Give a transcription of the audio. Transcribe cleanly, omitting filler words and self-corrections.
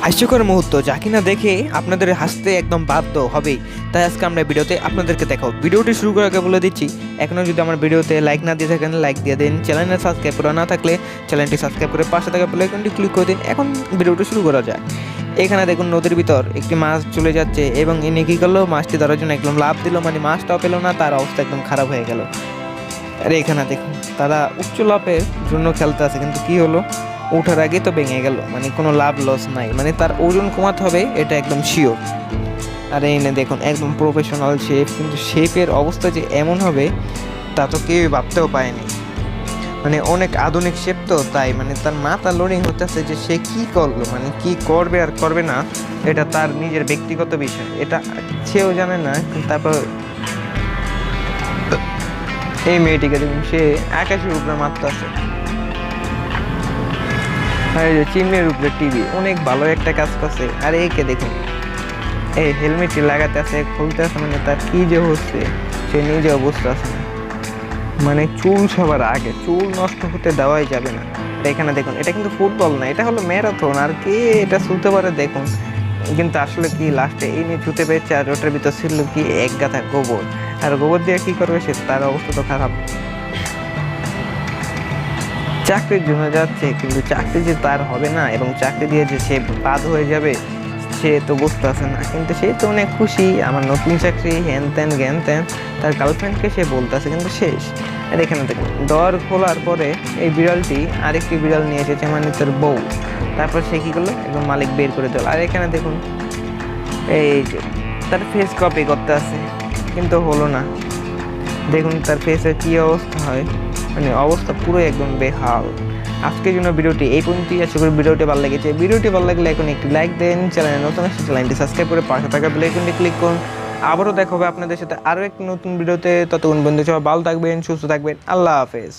হাস্যকর মুহূর্ত যা কিনা দেখে আপনাদের হাসতে একদম বাধ্য হবেই। তাই আজকে আমরা ভিডিওতে আপনাদেরকে দেখাবো। ভিডিওটি শুরু করার আগে বলে দিচ্ছি, এখনও যদি আমার ভিডিওতে লাইক না দিয়ে থাকেন লাইক দিয়ে দিন, চ্যানেলে সাবস্ক্রাইব করা না থাকলে চ্যানেলটি সাবস্ক্রাইব করে পাশে থাকা বেল আইকনটি ক্লিক করে দিন। এখন ভিডিওটি শুরু করা যায়। এখানে দেখুন নদীর ভিতর একটি মাছ চলে যাচ্ছে এবং ইনি কী করলো, মাছটি ধরার জন্য একদম লাভ দিল, মানে মাছটাও পেলো না, তার অবস্থা একদম খারাপ হয়ে গেল। আর এখানে দেখুন তারা উচ্চ লাভের জন্য খেলতে আছে, কিন্তু কি হলো, ওঠার আগে তো ভেঙে গেল, মানে কোনো লাভ লস নাই, মানে তার ওজন কমাতে হবে এটা একদম শিওর। আর এই না দেখুন একদম প্রফেশনাল শেফ, কিন্তু শেফের অবস্থা যে এমন হবে তা তো কেউ ভাবতেও পারেনি। মানে অনেক আধুনিক শেফ তো, তাই মানে তার মাথা লোডিং হতেছে যে সে কি করলো, মানে কি করবে আর করবে না, এটা তার নিজের ব্যক্তিগত বিষয়, এটা সেও জানে না। তারপর এই মেয়েটিকে দেখুন, সে আকাশের উপরে মারতে আছে, আর এই যে চিমনির উপরে টিভি, অনেক ভালো একটা কাজ করছে। আর একে দেখুন এই হেলমেটটি লাগাতে আছে, খুলতে আছে, মানে তার কি যে হচ্ছে সে নিজে অবস্থা আছে না। মানে চুল সবার আগে, চুল নষ্ট হতে দেওয়াই যাবে না। এখানে দেখুন এটা কিন্তু ফুটবল না, এটা হলো ম্যারাথন, আর কে এটা ছুতে পারে দেখুন। কিন্তু আসলে কি লাস্টে এই নিয়ে ছুতে পেরেছে, আর ওটার ভিতর ছিল কি এক গাথা গোবর, আর গোবর দিয়ে কি করবে সে, তার অবস্থা তো খারাপ। চাকরির জন্য যাচ্ছে, কিন্তু চাকরি যে তার হবে না এবং চাকরি দিয়ে যে সে বাদ হয়ে যাবে সে তো বুঝতে পারছে না। কিন্তু সে তো অনেক খুশি, আমার নতুন চাকরি, হ্যান ত্যান জ্ঞান ত্যান, তার গার্লফ্রেন্ডকে সে বলতেছে, কিন্তু শেষ। আর এখানে দেখুন দর খোলার পরে এই বিড়ালটি আরেকটি বিড়াল নিয়ে এসেছে, মানে তার বউ। তারপর সে কী করলো, একদম মালিক বের করে দিল। আর এখানে দেখুন এই যে তার ফেস কপি করতে আছে, কিন্তু হলো না। দেখুন তার ফেসের কী অবস্থা হয়, মানে অবস্থা পুরো একদম বেহাল। আজকের জন্য ভিডিওটি এই পর্যন্তই। আশা করি ভিডিওটি ভালো লেগেছে। ভিডিওটি ভালো লাগলে এখন একটি লাইক দেন, চ্যানেলে নতুন আসলে চ্যানেলটি সাবস্ক্রাইব করে পাশে থাকা বেল আইকনটি ক্লিক করুন। আবারও দেখা হবে আপনাদের সাথে আরও একটি নতুন ভিডিওতে। ততক্ষণ বন্ধু সবাই ভালো থাকবেন, সুস্থ থাকবেন। আল্লাহ হাফেজ।